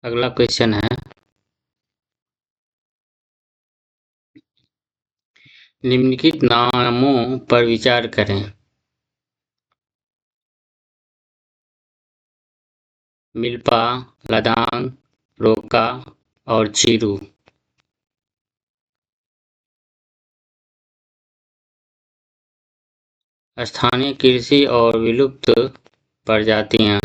अगला क्वेश्चन है, निम्नलिखित नामों पर विचार करें। मिल्पा, लदांग, रोका और चीरू। स्थानीय कृषि और विलुप्त प्रजातियां।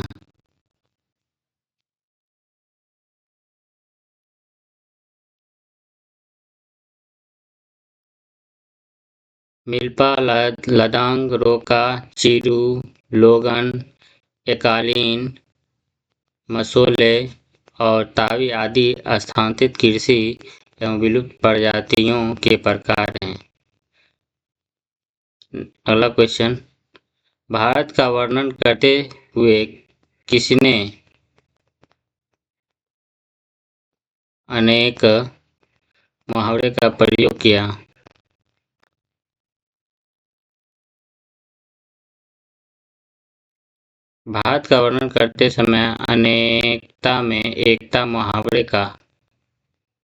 मिल्पा, लदांग, रोका, चीरू, लोगन, एकालीन, मसोले और तावी आदि स्थानांतरित कृषि एवं विलुप्त प्रजातियों के प्रकार हैं। अगला क्वेश्चन, भारत का वर्णन करते हुए किसने अनेक मुहावरे का प्रयोग किया? भारत का वर्णन करते समय अनेकता में एकता मुहावरे का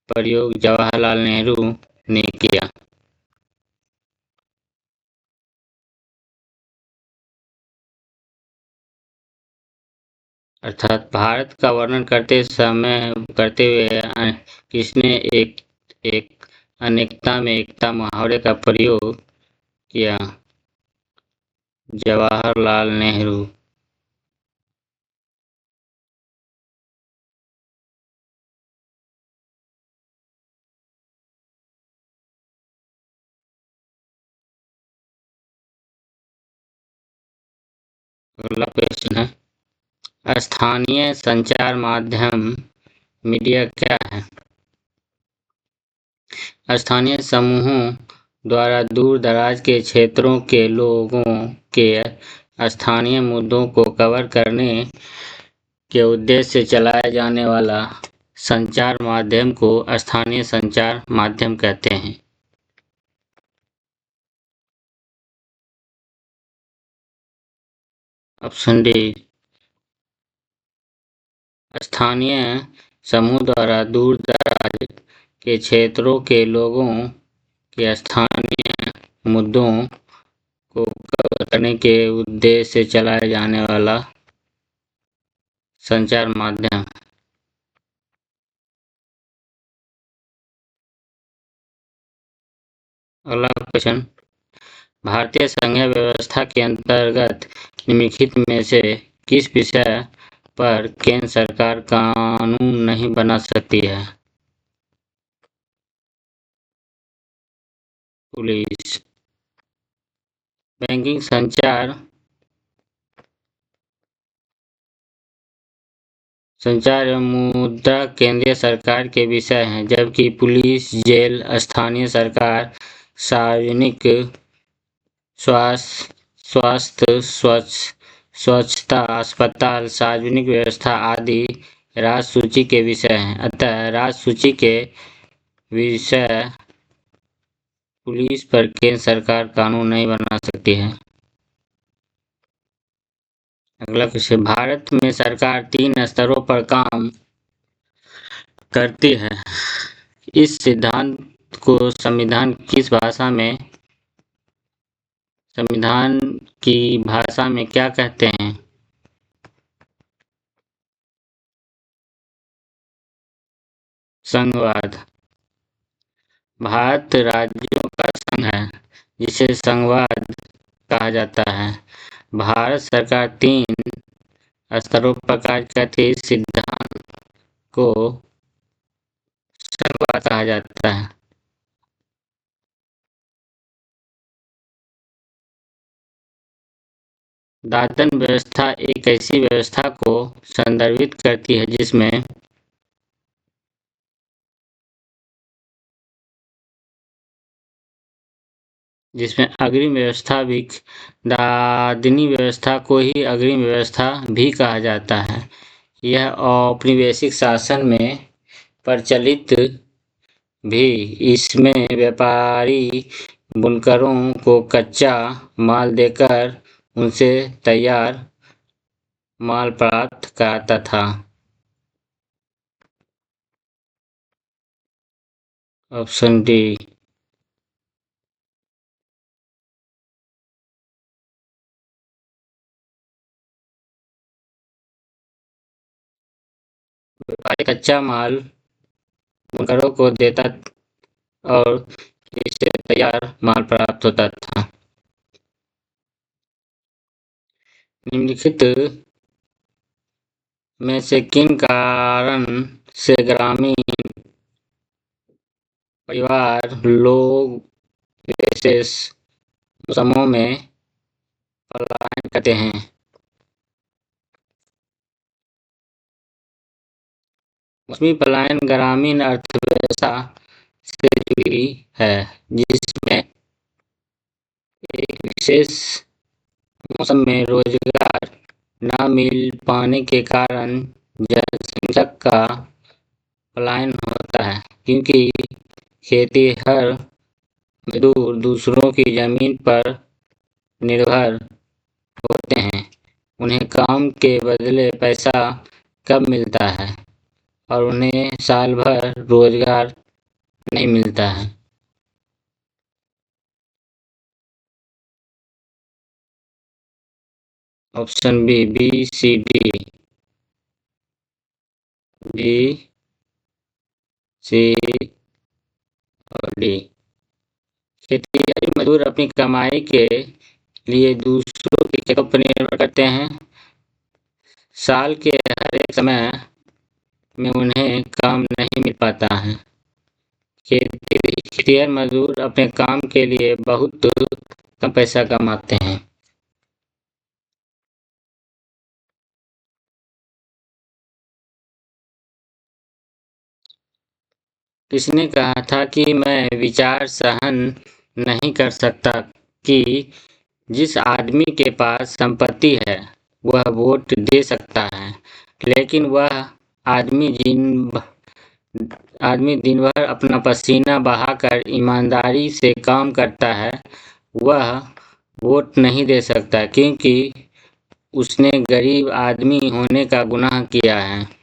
प्रयोग जवाहरलाल नेहरू ने किया। अर्थात भारत का वर्णन करते हुए किसने एक अनेकता में एकता मुहावरे का प्रयोग किया? जवाहरलाल नेहरू। अगला क्वेश्चन है, स्थानीय संचार माध्यम मीडिया क्या है? स्थानीय समूहों द्वारा दूर दराज के क्षेत्रों के लोगों के स्थानीय मुद्दों को कवर करने के उद्देश्य से चलाया जाने वाला संचार माध्यम को स्थानीय संचार माध्यम कहते हैं। ऑप्शन डी, स्थानीय समूह द्वारा दूर दराज के क्षेत्रों के लोगों के स्थानीय मुद्दों को कवर करने के उद्देश्य से चलाया जाने वाला संचार माध्यम। अगला क्वेश्चन, भारतीय संघीय व्यवस्था के अंतर्गत निम्नलिखित में से किस विषय पर केंद्र सरकार कानून नहीं बना सकती है? पुलिस, बैंकिंग, संचार एवं मुद्रा केंद्रीय सरकार के विषय हैं, जबकि पुलिस, जेल स्थानीय सरकार, सार्वजनिक स्वास्थ्य, स्वच्छता, अस्पताल, सार्वजनिक व्यवस्था आदि राजसूची के विषय हैं। अतः राजसूची के विषय पुलिस पर केंद्र सरकार कानून नहीं बना सकती है। अगला क्वेश्चन, भारत में सरकार 3 स्तरों पर काम करती है। इस सिद्धांत को संविधान की भाषा में क्या कहते हैं? संघवाद। भारत राज्यों का संघ है, जिसे संघवाद कहा जाता है। भारत सरकार 3 स्तरों पर कार्य करती है। इस सिद्धांत को संघवाद कहा जाता है। दादन व्यवस्था एक ऐसी व्यवस्था को संदर्भित करती है जिसमें अग्रिम व्यवस्था भी, दादनी व्यवस्था को ही अग्रिम व्यवस्था भी कहा जाता है। यह औपनिवेशिक शासन में प्रचलित भी। इसमें व्यापारी बुनकरों को कच्चा माल देकर उनसे तैयार माल प्राप्त कराता था। Option D. व्यापारी कच्चा माल बुनकरों को देता और इससे तैयार माल प्राप्त होता था। निम्नलिखित में से किन कारण से ग्रामीण परिवार लोग विशेष मौसमों में पलायन करते हैं? मौसमी पलायन ग्रामीण अर्थव्यवस्था से जुड़ी है, जिसमें एक विशेष मौसम में रोजगार न मिल पाने के कारण जनसंख्या का पलायन होता है, क्योंकि खेतिहर मजदूर दूसरों की जमीन पर निर्भर होते हैं। उन्हें काम के बदले पैसा कब मिलता है और उन्हें साल भर रोजगार नहीं मिलता है। Option B, B C D. B C और डी। खेतिहर मजदूर अपनी कमाई के लिए दूसरों के खेतों पर निर्भर करते हैं। साल के हर एक समय में उन्हें काम नहीं मिल पाता है। खेतिहर मजदूर अपने काम के लिए बहुत कम पैसा कमाते हैं। किसने कहा था कि मैं विचार सहन नहीं कर सकता कि जिस आदमी के पास संपत्ति है वह वोट दे सकता है, लेकिन वह आदमी दिन भर अपना पसीना बहाकर ईमानदारी से काम करता है, वह वोट नहीं दे सकता, क्योंकि उसने गरीब आदमी होने का गुनाह किया है।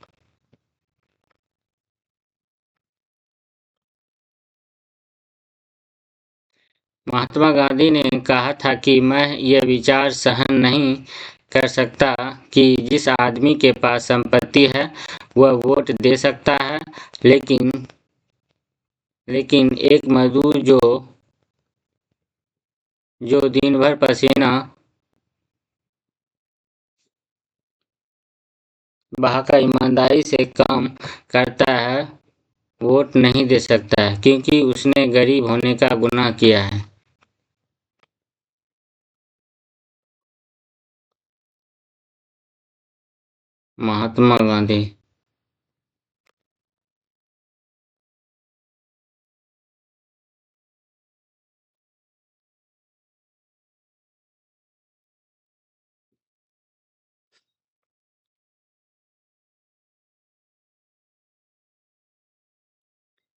महात्मा गांधी ने कहा था कि मैं यह विचार सहन नहीं कर सकता कि जिस आदमी के पास संपत्ति है वह वोट दे सकता है, लेकिन एक मजदूर जो दिन भर पसीना बहाकर ईमानदारी से काम करता है, वोट नहीं दे सकता है, क्योंकि उसने गरीब होने का गुनाह किया है। महात्मा गांधी।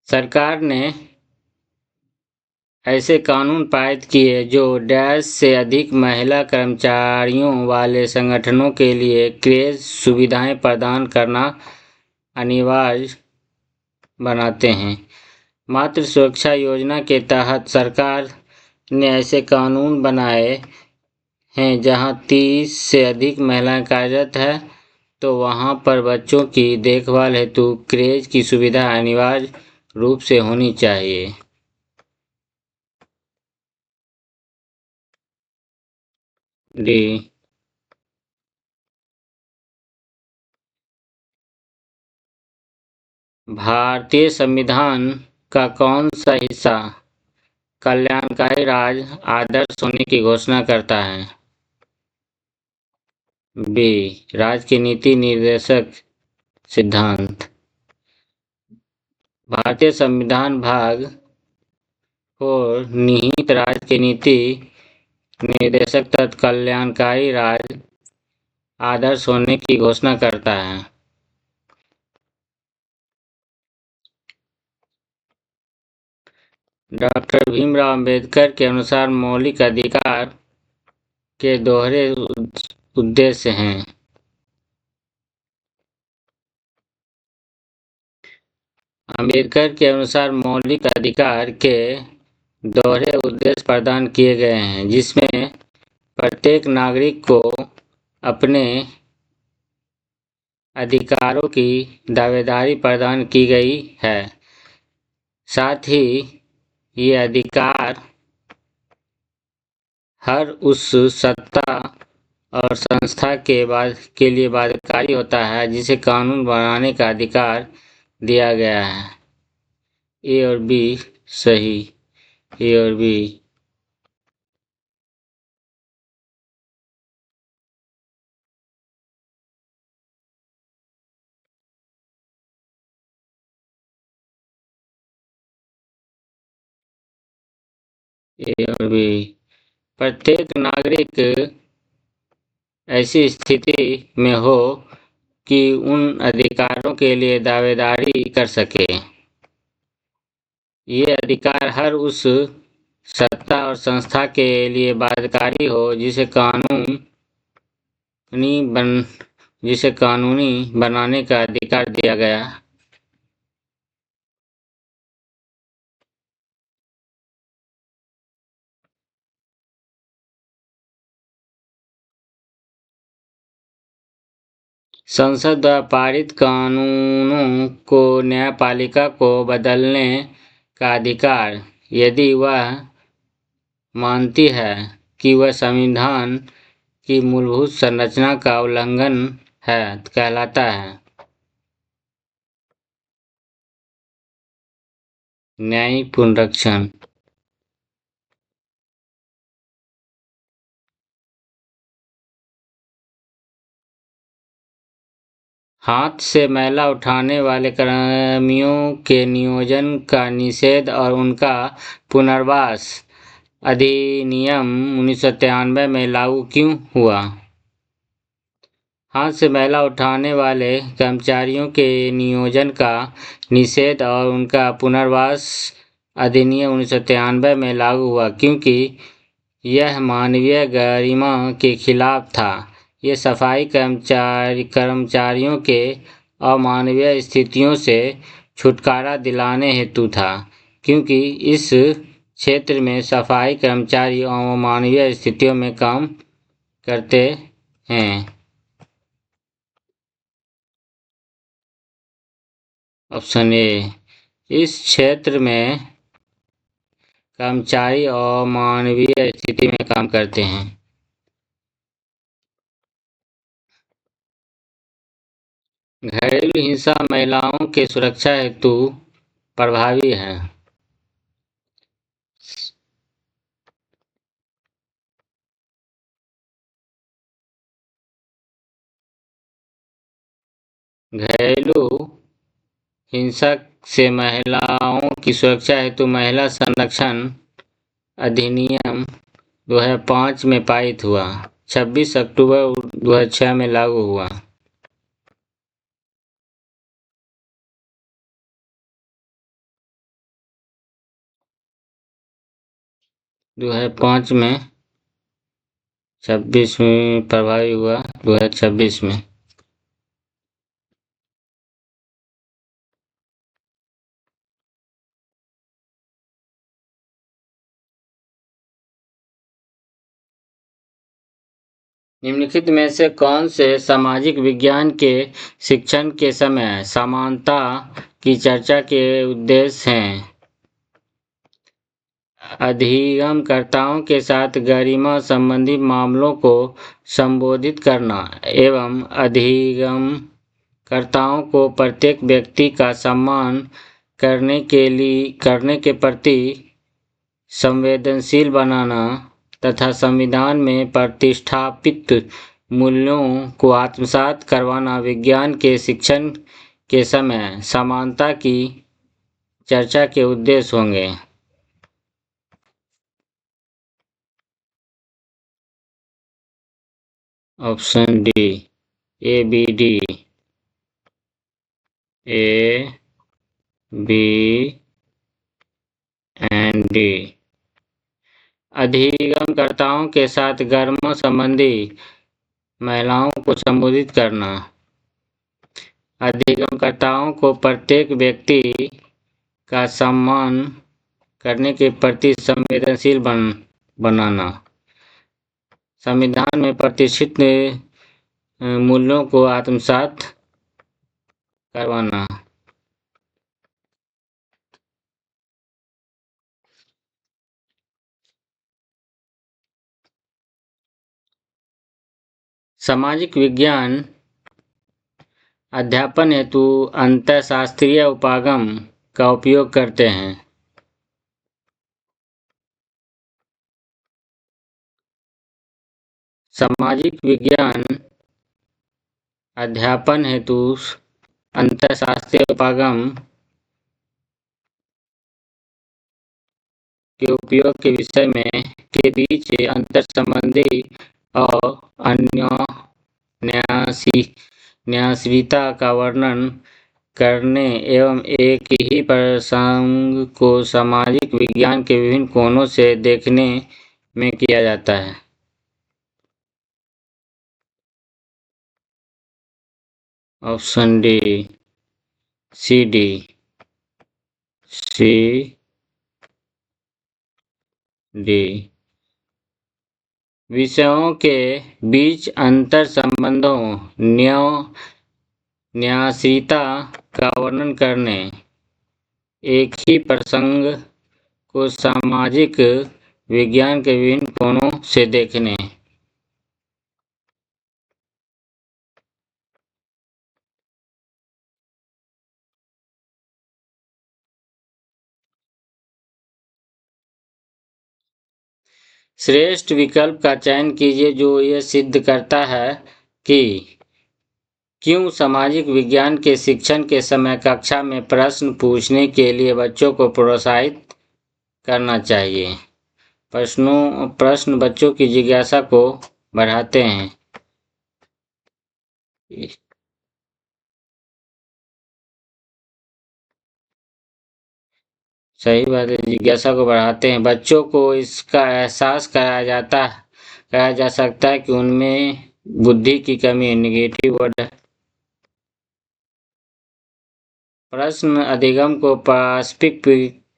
सरकार ने ऐसे कानून पारित किए जो डैश से अधिक महिला कर्मचारियों वाले संगठनों के लिए क्रेज सुविधाएं प्रदान करना अनिवार्य बनाते हैं। मातृ सुरक्षा योजना के तहत सरकार ने ऐसे कानून बनाए हैं जहां 30 से अधिक महिलाएं कार्यरत हैं, तो वहां पर बच्चों की देखभाल हेतु क्रेज की सुविधा अनिवार्य रूप से होनी चाहिए। डी। भारतीय संविधान का कौन सा हिस्सा कल्याणकारी राज्य आदर्श होने की घोषणा करता है? बी, राज्य की नीति निर्देशक सिद्धांत। भारतीय संविधान भाग 4 निहित राज्य की नीति निर्देशक तथा कल्याणकारी राज्य आदर्श होने की घोषणा करता है। डॉक्टर भीमराव अंबेडकर के अनुसार मौलिक अधिकार के दोहरे उद्देश्य हैं। अम्बेडकर के अनुसार मौलिक अधिकार के दोहरे उद्देश्य प्रदान किए गए हैं, जिसमें प्रत्येक नागरिक को अपने अधिकारों की दावेदारी प्रदान की गई है। साथ ही ये अधिकार हर उस सत्ता और संस्था के लिए बाध्यकारी होता है जिसे कानून बनाने का अधिकार दिया गया है। ए और बी सही। ए और बी ए और बी। प्रत्येक नागरिक ऐसी स्थिति में हो कि उन अधिकारों के लिए दावेदारी कर सके। ये अधिकार हर उस सत्ता और संस्था के लिए बाध्यकारी हो जिसे कानूनी बनाने का अधिकार दिया गया। संसद द्वारा पारित कानूनों को न्यायपालिका को बदलने का अधिकार, यदि वह मानती है कि वह संविधान की मूलभूत संरचना का उल्लंघन है, कहलाता है। न्यायिक पुनरीक्षण। हाथ से मैला उठाने वाले कर्मियों के नियोजन का निषेध और उनका पुनर्वास अधिनियम 1993 में लागू क्यों हुआ? हाथ से मैला उठाने वाले कर्मचारियों के नियोजन का निषेध और उनका पुनर्वास अधिनियम 1993 में लागू हुआ क्योंकि यह मानवीय गरिमा के खिलाफ था। ये सफाई कर्मचारियों के अमानवीय स्थितियों से छुटकारा दिलाने हेतु था, क्योंकि इस क्षेत्र में सफाई कर्मचारी अमानवीय स्थितियों में काम करते हैं। ऑप्शन ए, इस क्षेत्र में कर्मचारी अमानवीय स्थिति में काम करते हैं। घरेलू हिंसा महिलाओं के सुरक्षा हेतु प्रभावी है। घरेलू हिंसा से महिलाओं की सुरक्षा हेतु महिला संरक्षण अधिनियम 2005 में पारित हुआ, 26 अक्टूबर 2006 में लागू हुआ। दो 2005 में 26 में प्रभावी हुआ, 2026 में। निम्नलिखित में से कौन से सामाजिक विज्ञान के शिक्षण के समय समानता की चर्चा के उद्देश्य हैं? अधिगमकर्ताओं के साथ गरिमा संबंधी मामलों को संबोधित करना एवं अधिगमकर्ताओं को प्रत्येक व्यक्ति का सम्मान करने के प्रति संवेदनशील बनाना तथा संविधान में प्रतिष्ठापित मूल्यों को आत्मसात करवाना विज्ञान के शिक्षण के समय समानता की चर्चा के उद्देश्य होंगे। Option D, A B D. A B and D. अधिगमकर्ताओं के साथ गरिमा संबंधी महिलाओं को संबोधित करना। अधिगमकर्ताओं को प्रत्येक व्यक्ति का सम्मान करने के प्रति संवेदनशील बनाना, संविधान में प्रतिष्ठित मूल्यों को आत्मसात करवाना। सामाजिक विज्ञान अध्यापन हेतु अंतःशास्त्रीय उपागम का उपयोग करते हैं। सामाजिक विज्ञान अध्यापन हेतु अंतःशास्त्रीय उपागम के उपयोग के विषय में के बीच अंतर संबंधी और न्यासीता का वर्णन करने एवं एक ही प्रसंग को सामाजिक विज्ञान के विभिन्न कोणों से देखने में किया जाता है। Option D, C D, C D. विषयों के बीच अंतर संबंधों न्यासीता का वर्णन करने, एक ही प्रसंग को सामाजिक विज्ञान के विभिन्न कोणों से देखने। श्रेष्ठ विकल्प का चयन कीजिए जो यह सिद्ध करता है कि क्यों सामाजिक विज्ञान के शिक्षण के समय कक्षा में प्रश्न पूछने के लिए बच्चों को प्रोत्साहित करना चाहिए। प्रश्न बच्चों की जिज्ञासा को बढ़ाते हैं। सही बात है, जिज्ञासा को बढ़ाते हैं। बच्चों को इसका एहसास कराया जा सकता है कि उनमें बुद्धि की कमी है। Negative word. प्रश्न अधिगम को पारस्परिक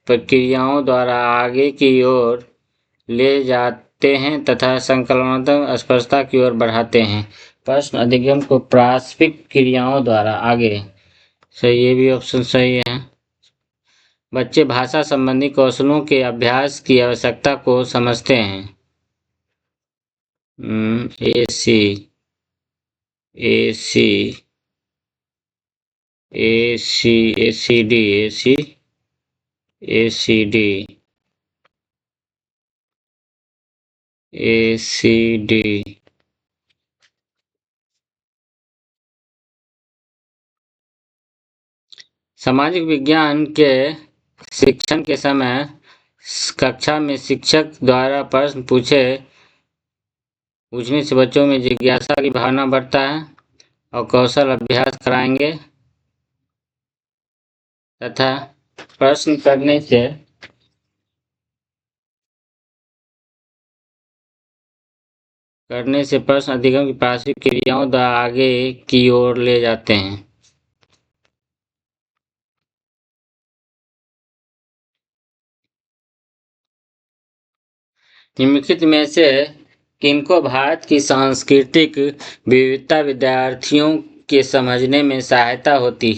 प्रक्रियाओं द्वारा आगे की ओर ले जाते हैं तथा संकल्पनात्मक स्पष्टता की ओर बढ़ाते हैं। प्रश्न अधिगम को पारस्परिक क्रियाओं द्वारा आगे। सही, ये भी ऑप्शन सही है। बच्चे भाषा संबंधी कौशलों के अभ्यास की आवश्यकता को समझते हैं। ए सी डी। सामाजिक विज्ञान के शिक्षण के समय कक्षा में शिक्षक द्वारा प्रश्न पूछने से बच्चों में जिज्ञासा की भावना बढ़ता है और कौशल अभ्यास कराएंगे तथा प्रश्न करने से प्रश्न अधिगम की पारस्परिक क्रियाओं द्वारा आगे की ओर ले जाते हैं। निम्नलिखित में से किनको भारत की सांस्कृतिक विविधता विद्यार्थियों के समझने में सहायता होती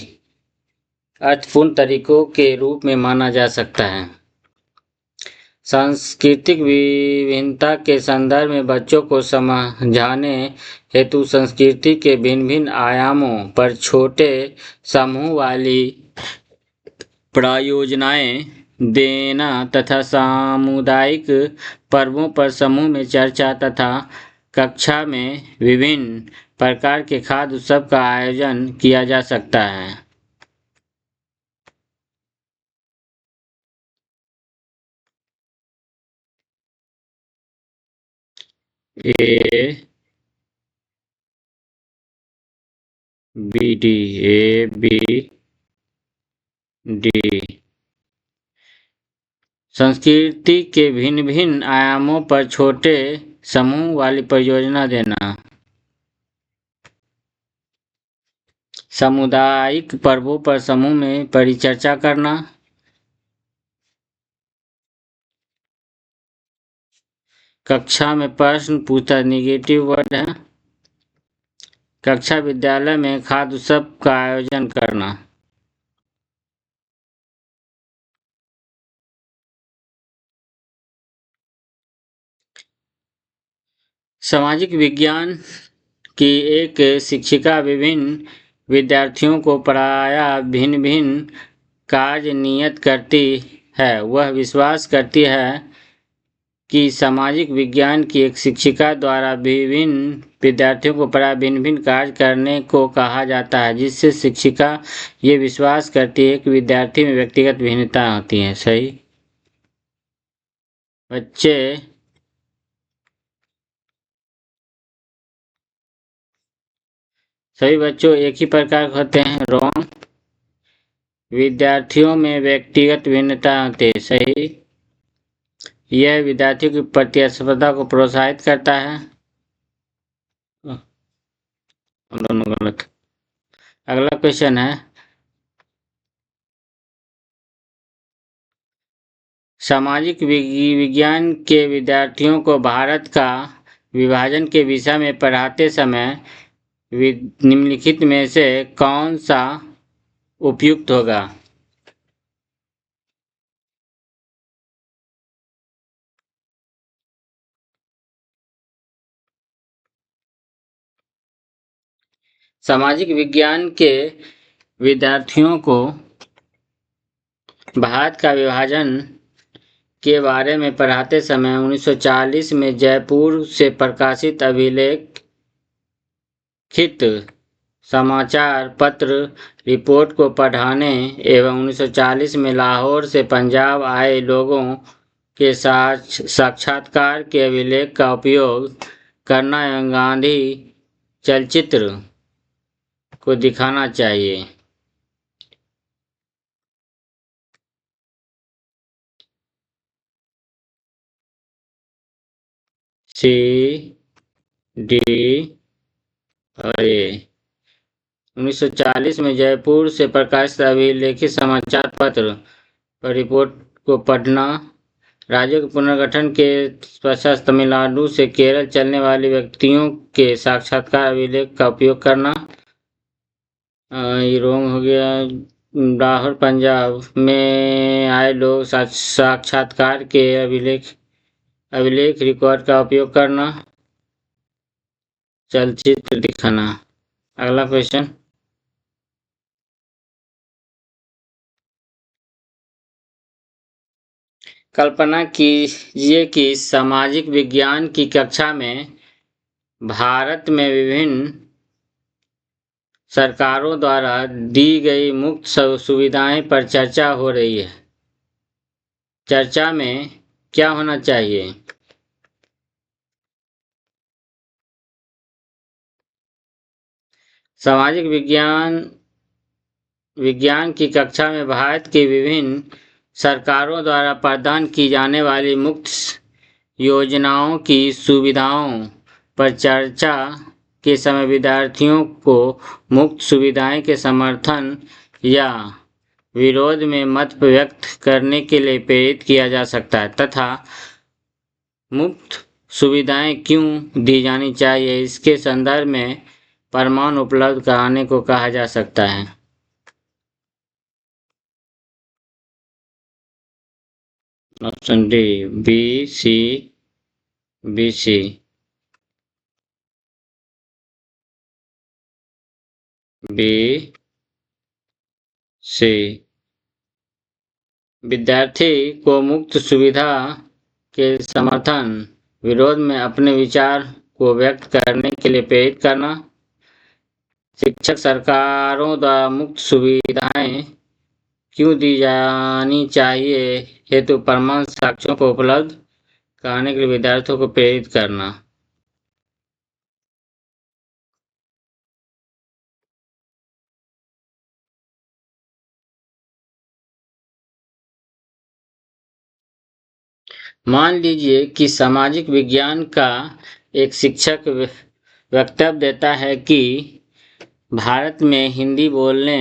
अर्थपूर्ण तरीकों के रूप में माना जा सकता है? सांस्कृतिक विभिन्नता के संदर्भ में बच्चों को समझाने हेतु संस्कृति के भिन्न भिन्न आयामों पर छोटे समूह वाली परियोजनाएं देना तथा सामुदायिक पर्वों पर समूह में चर्चा तथा कक्षा में विभिन्न प्रकार के खाद्य उत्सव का आयोजन किया जा सकता है। A B D. संस्कृति के भिन्न भिन्न आयामों पर छोटे समूह वाली परियोजना देना, सामुदायिक पर्वों पर समूह में परिचर्चा करना, कक्षा में प्रश्न पूछता, निगेटिव वर्ड है। कक्षा विद्यालय में खाद्य उत्सव का आयोजन करना। सामाजिक विज्ञान की एक शिक्षिका विभिन्न विद्यार्थियों को प्रायः भिन्न भिन्न कार्य नियत करती है। वह विश्वास करती है कि सामाजिक विज्ञान की एक शिक्षिका द्वारा विभिन्न विद्यार्थियों को प्रायः भिन्न भिन्न कार्य करने को कहा जाता है, जिससे शिक्षिका ये विश्वास करती है कि विद्यार्थी में व्यक्तिगत भिन्नता होती है। सही। सभी बच्चों एक ही प्रकार के होते हैं। रॉन्ग। विद्यार्थियों में व्यक्तिगत भिन्नता होती है। सही। यह विद्यार्थियों की प्रतिस्पर्धा को प्रोत्साहित करता है। दोनों गलत। अगला क्वेश्चन है, सामाजिक विज्ञान के विद्यार्थियों को भारत का विभाजन के विषय में पढ़ाते समय निम्नलिखित में से कौन सा उपयुक्त होगा? सामाजिक विज्ञान के विद्यार्थियों को भारत का विभाजन के बारे में पढ़ाते समय 1940 में जयपुर से प्रकाशित अभिलेखित समाचार पत्र रिपोर्ट को पढ़ाने एवं 1940 में लाहौर से पंजाब आए लोगों के साथ साक्षात्कार के अभिलेख का उपयोग करना एवं गांधी चलचित्र को दिखाना चाहिए। सी, डी और ए। 1940 में जयपुर से प्रकाशित अभिलेखित समाचार पत्र पर रिपोर्ट को पढ़ना, राज्यों के पुनर्गठन के पश्चात तमिलनाडु से केरल चलने वाले व्यक्तियों के साक्षात्कार अभिलेख का उपयोग करना। ये रॉन्ग हो गया। लाहौर पंजाब में आए लोग साक्षात्कार के अभिलेख रिकॉर्ड का उपयोग करना, चलचित्र दिखाना। अगला क्वेश्चन, कल्पना कीजिए कि सामाजिक विज्ञान की कक्षा में भारत में विभिन्न सरकारों द्वारा दी गई मुफ्त सुविधाएं पर चर्चा हो रही है। चर्चा में क्या होना चाहिए? सामाजिक विज्ञान की कक्षा में भारत की विभिन्न सरकारों द्वारा प्रदान की जाने वाली मुफ्त योजनाओं की सुविधाओं पर चर्चा के समय विद्यार्थियों को मुफ्त सुविधाएं के समर्थन या विरोध में मत व्यक्त करने के लिए प्रेरित किया जा सकता है तथा मुफ्त सुविधाएं क्यों दी जानी चाहिए, इसके संदर्भ में प्रमाण उपलब्ध कराने को कहा जा सकता है। Option D, B C B C. B C. विद्यार्थी को मुफ्त सुविधा के समर्थन विरोध में अपने विचार को व्यक्त करने के लिए प्रेरित करना। शिक्षक सरकारों द्वारा मुफ्त सुविधाएं क्यों दी जानी चाहिए हेतु प्रमाण साक्ष्यों को उपलब्ध कराने के लिए विद्यार्थियों को प्रेरित करना। मान लीजिए कि सामाजिक विज्ञान का एक शिक्षक वक्तव्य देता है कि भारत में हिंदी बोलने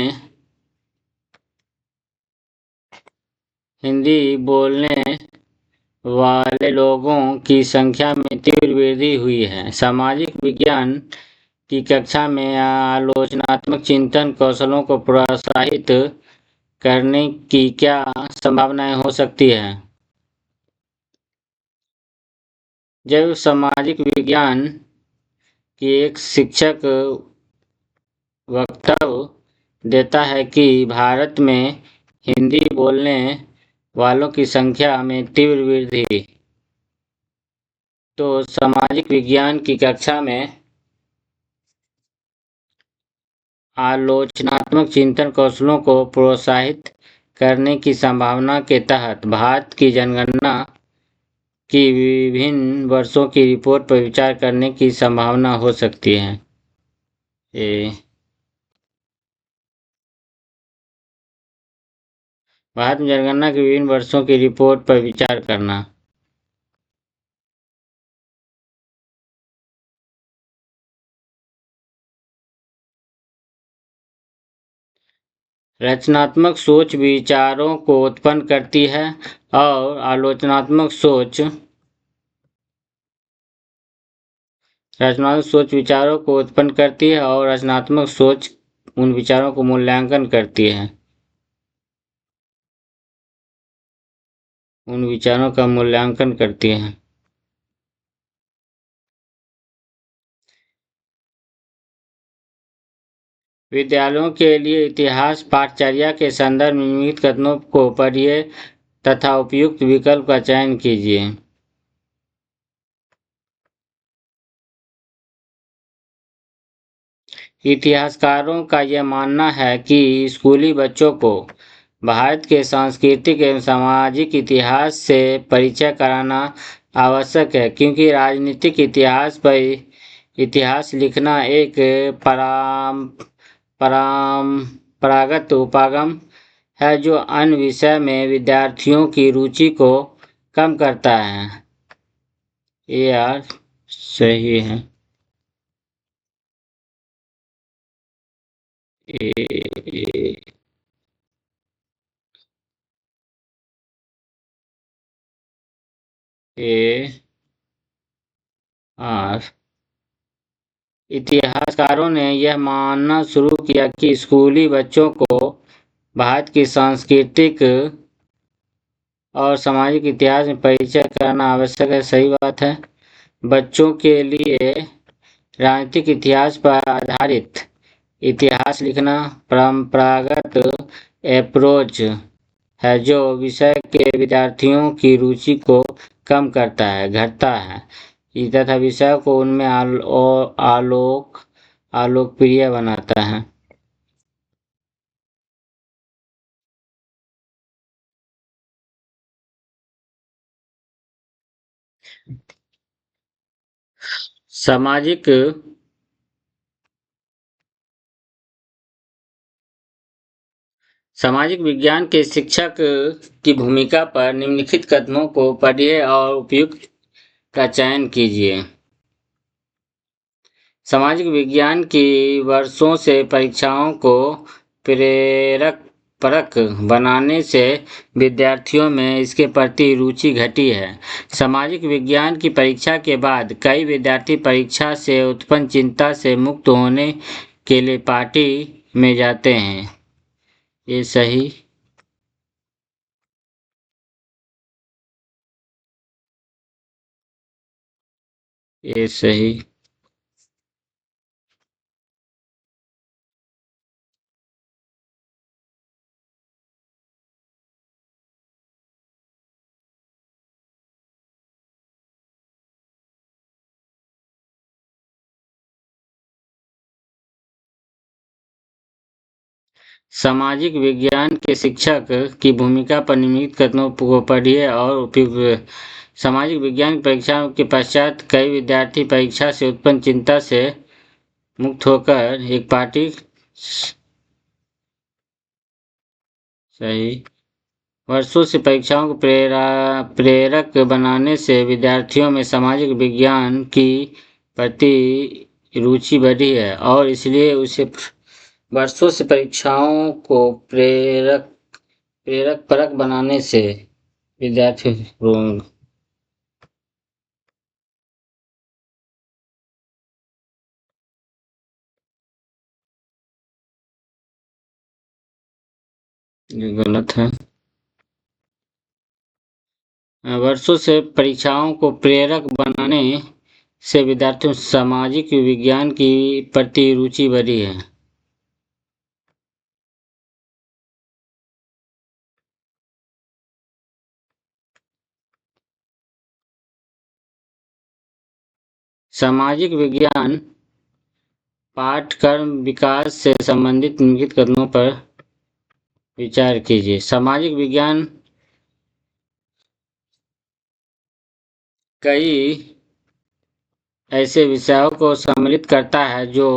वाले लोगों की संख्या में तीव्र वृद्धि हुई है। सामाजिक विज्ञान की कक्षा में आलोचनात्मक चिंतन कौशलों को प्रोत्साहित करने की क्या संभावनाएं हो सकती है? जब सामाजिक विज्ञान की एक शिक्षक वक्तव्य देता है कि भारत में हिंदी बोलने वालों की संख्या में तीव्र वृद्धि, तो सामाजिक विज्ञान की कक्षा में आलोचनात्मक चिंतन कौशलों को प्रोत्साहित करने की संभावना के तहत भारत की जनगणना की विभिन्न वर्षों की रिपोर्ट पर विचार करने की संभावना हो सकती है। भारत में जनगणना की विभिन्न वर्षों की रिपोर्ट पर विचार करना। रचनात्मक सोच विचारों को उत्पन्न करती है और आलोचनात्मक सोच विचारों को उत्पन्न करती है और रचनात्मक सोच उन विचारों को मूल्यांकन करती है, उन विचारों का मूल्यांकन करती है। विद्यालयों के लिए इतिहास पाठचर्या के संदर्भ में निम्नलिखित कथनों को पढ़िए तथा उपयुक्त विकल्प का चयन कीजिए। इतिहासकारों का यह मानना है कि स्कूली बच्चों को भारत के सांस्कृतिक एवं सामाजिक इतिहास से परिचय कराना आवश्यक है, क्योंकि राजनीतिक इतिहास लिखना एक परंपरागत उपागम है जो अन्य विषय में विद्यार्थियों की रुचि को कम करता है। ये यार सही है। इतिहासकारों ने यह मानना शुरू किया कि स्कूली बच्चों को भारत की सांस्कृतिक और सामाजिक इतिहास में परिचय कराना आवश्यक है। सही बात है। बच्चों के लिए राजनीतिक इतिहास पर आधारित इतिहास लिखना परंपरागत अप्रोच है जो विषय के विद्यार्थियों की रुचि को कम करता है, घटता है तथा विषय को उनमें आलोकप्रिय बनाता है। सामाजिक विज्ञान के शिक्षक की भूमिका पर निम्नलिखित कथनों को पढ़िए और उपयुक्त का चयन कीजिए। सामाजिक विज्ञान की वर्षों से परीक्षाओं को परक बनाने से विद्यार्थियों में इसके प्रति रुचि घटी है। सामाजिक विज्ञान की परीक्षा के बाद कई विद्यार्थी परीक्षा से उत्पन्न चिंता से मुक्त होने के लिए पार्टी में जाते हैं। ये सही। ये सही। सामाजिक विज्ञान के शिक्षक की भूमिका पर निम्नलिखित कथनों को पढ़िए और उपयुक्त। सामाजिक विज्ञान की परीक्षा के पश्चात कई विद्यार्थी परीक्षा से उत्पन्न चिंता से मुक्त होकर एक पार्टी सही। वर्षों से परीक्षाओं को प्रेरक बनाने से विद्यार्थियों में सामाजिक विज्ञान की प्रति रुचि बढ़ी है और इसलिए उसे वर्षों से परीक्षाओं को परक बनाने से विद्यार्थियों ये गलत है। वर्षों से परीक्षाओं को प्रेरक बनाने से विद्यार्थियों में सामाजिक विज्ञान की प्रति रुचि बढ़ी है। सामाजिक विज्ञान पाठ्यक्रम विकास से संबंधित निम्नलिखित कदमों पर विचार कीजिए। सामाजिक विज्ञान कई ऐसे विषयों को सम्मिलित करता है जो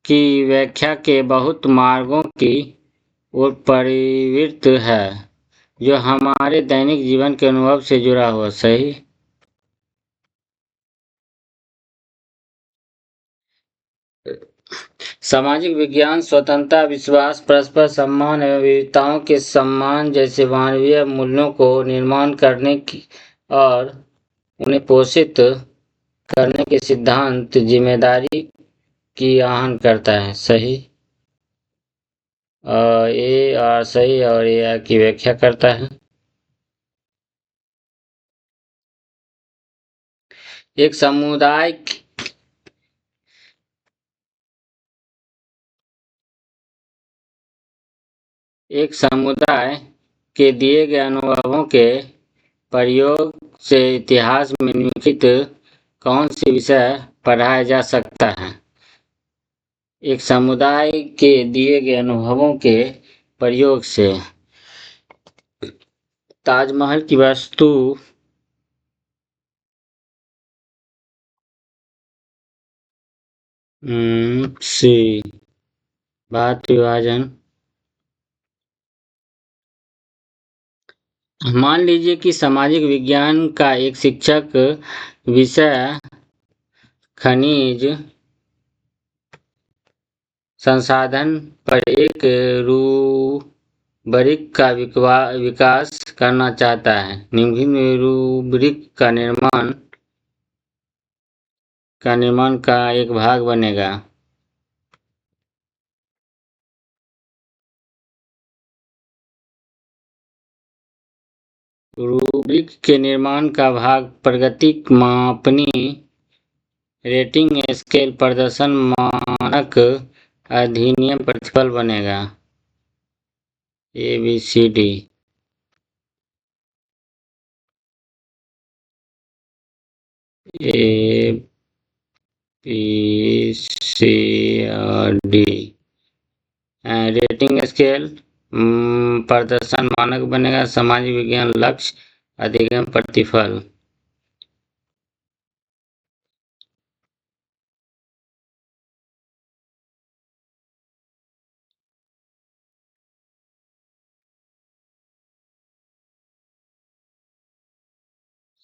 की व्याख्या के बहुत मार्गों की ओर प्रवृत्त है, जो हमारे दैनिक जीवन के अनुभव से जुड़ा हुआ। सही। सामाजिक विज्ञान स्वतंत्रता, विश्वास, परस्पर सम्मान एवं विविधताओं के सम्मान जैसे मानवीय मूल्यों को निर्माण करने की और उन्हें पोषित करने के सिद्धांत जिम्मेदारी की आह्वान करता है। सही। ए और सही और ए की व्याख्या करता है। एक समुदाय के दिए गए अनुभवों के प्रयोग से इतिहास में निम्नलिखित कौन सी विषय पढ़ाया जा सकता है। एक समुदाय के दिए गए अनुभवों के प्रयोग से ताजमहल की वास्तु, सी भारत विभाजन। मान लीजिए कि सामाजिक विज्ञान का एक शिक्षक विषय खनिज संसाधन पर एक रूब्रिक का विकास करना चाहता है। निम्नलिखित रूब्रिक का निर्माण का एक भाग बनेगा। रूब्रिक के निर्माण का भाग प्रगति मापनी, रेटिंग स्केल, प्रदर्शन मानक, अधिनियम, प्रतिफल बनेगा। ABCD। ABCD। रेटिंग स्केल, प्रदर्शन मानक बनेगा। सामाजिक विज्ञान लक्ष्य, अधिगम, प्रतिफल।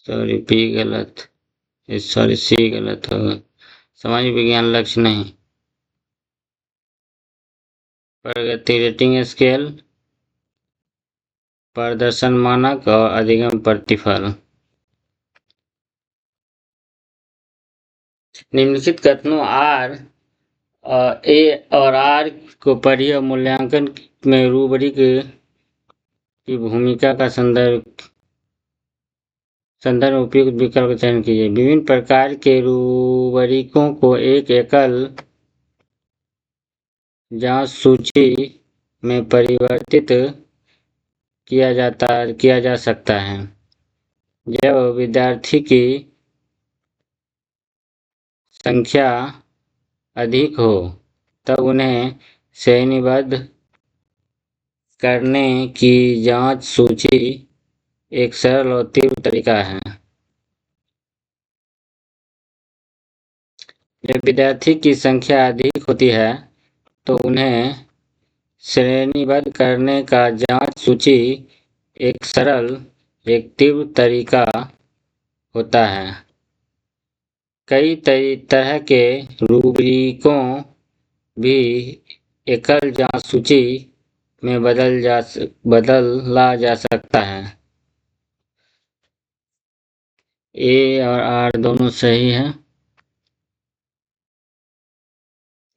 सॉरी बी गलत, सॉरी सी गलत होगा। सामाजिक विज्ञान लक्ष्य नहीं। प्रगति रेटिंग स्केल, प्रदर्शन मानक और अधिगम प्रतिफल। निम्नलिखित कथनों ए और आर को पढ़िए और मूल्यांकन में रूब्रिक की भूमिका का संदर्भ उपयुक्त विकल्प का चयन कीजिए। विभिन्न प्रकार के रूब्रिकों को एक एकल जांच सूची में परिवर्तित किया जा सकता है। जब विद्यार्थी की संख्या अधिक हो तब उन्हें श्रेणीबद्ध करने की जांच सूची एक सरल और तीव्र तरीका है। जब विद्यार्थी की संख्या अधिक होती है तो उन्हें श्रेणीबद्ध करने का जांच सूची एक सरल, एक तीव्र तरीका होता है। कई तरह के रूब्रिकों भी एकल जांच सूची में बदला जा सकता है। ए और आर दोनों सही है।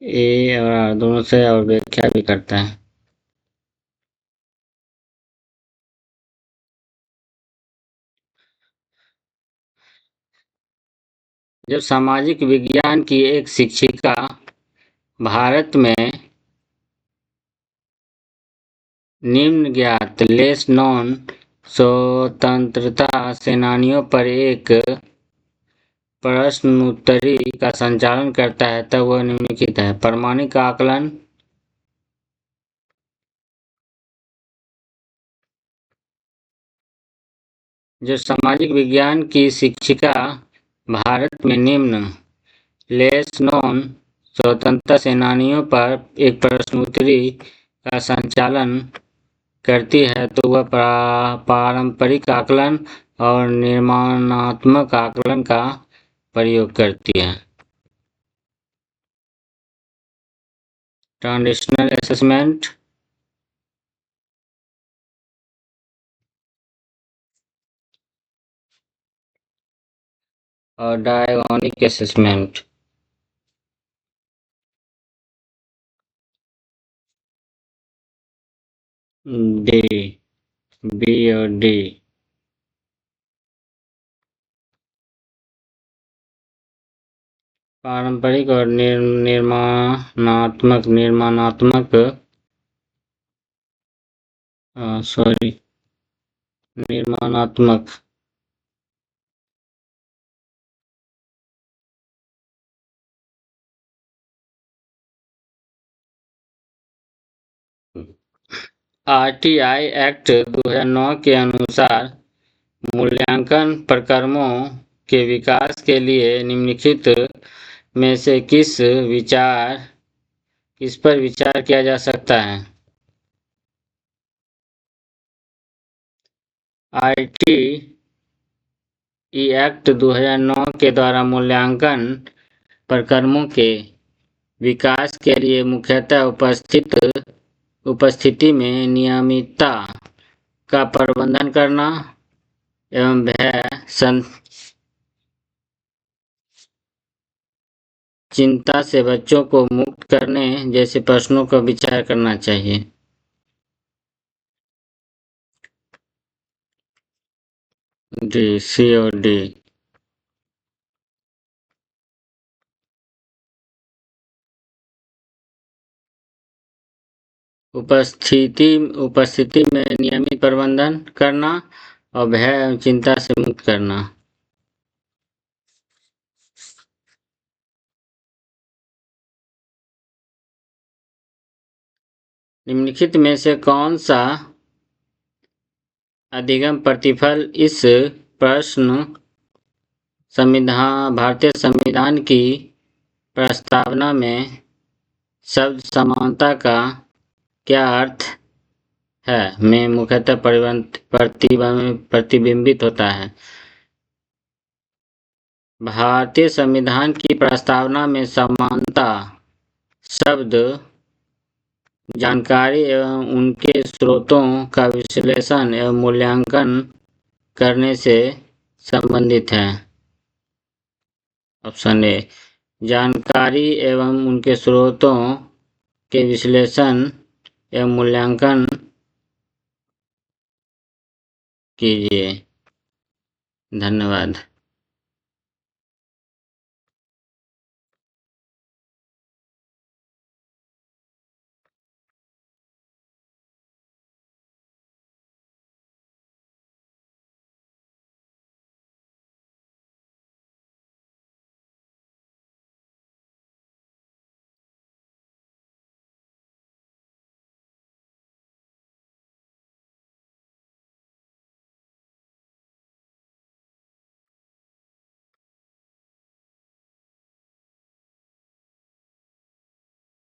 ए और आर दोनों सही और व्याख्या भी करता है। जब सामाजिक विज्ञान की एक शिक्षिका भारत में निम्न ज्ञात लेस नॉन स्वतंत्रता सेनानियों पर एक प्रश्नोत्तरी का संचालन करता है तब वह निम्नलिखित है। प्रामाणिक आकलन, जो सामाजिक विज्ञान की शिक्षिका भारत में निम्न लेस नॉन स्वतंत्रता सेनानियों पर एक प्रश्नोत्तरी का संचालन करती है तो वह पारंपरिक आकलन और निर्माणात्मक आकलन का प्रयोग करती है। ट्रांजिशनल असेसमेंट, और डायगोनिक असेसमेंट। डी, बी और डी। पारंपरिक और निर्माणात्मक निर्माणात्मक आरटीआई एक्ट 2009 के अनुसार मूल्यांकन प्रक्रमों के विकास के लिए निम्नलिखित में से किस पर विचार किया जा सकता है। आरटीई एक्ट 2009 के द्वारा मूल्यांकन प्रक्रमों के विकास के लिए मुख्यतः उपस्थिति में नियमितता का प्रबंधन करना एवं भय, चिंता से बच्चों को मुक्त करने जैसे प्रश्नों का विचार करना चाहिए। डी, सी और डी। उपस्थिति में नियमित प्रबंधन करना और भय एवं चिंता से मुक्त करना। निम्नलिखित में से कौन सा अधिगम प्रतिफल इस प्रश्न भारतीय संविधान की प्रस्तावना में शब्द समानता का क्या अर्थ है में मुख्यतः प्रतिबिंबित होता है। भारतीय संविधान की प्रस्तावना में समानता शब्द जानकारी एवं उनके स्रोतों का विश्लेषण एवं मूल्यांकन करने से संबंधित है। ऑप्शन ए, जानकारी एवं उनके स्रोतों के विश्लेषण एवं मूल्यांकन कीजिए। धन्यवाद।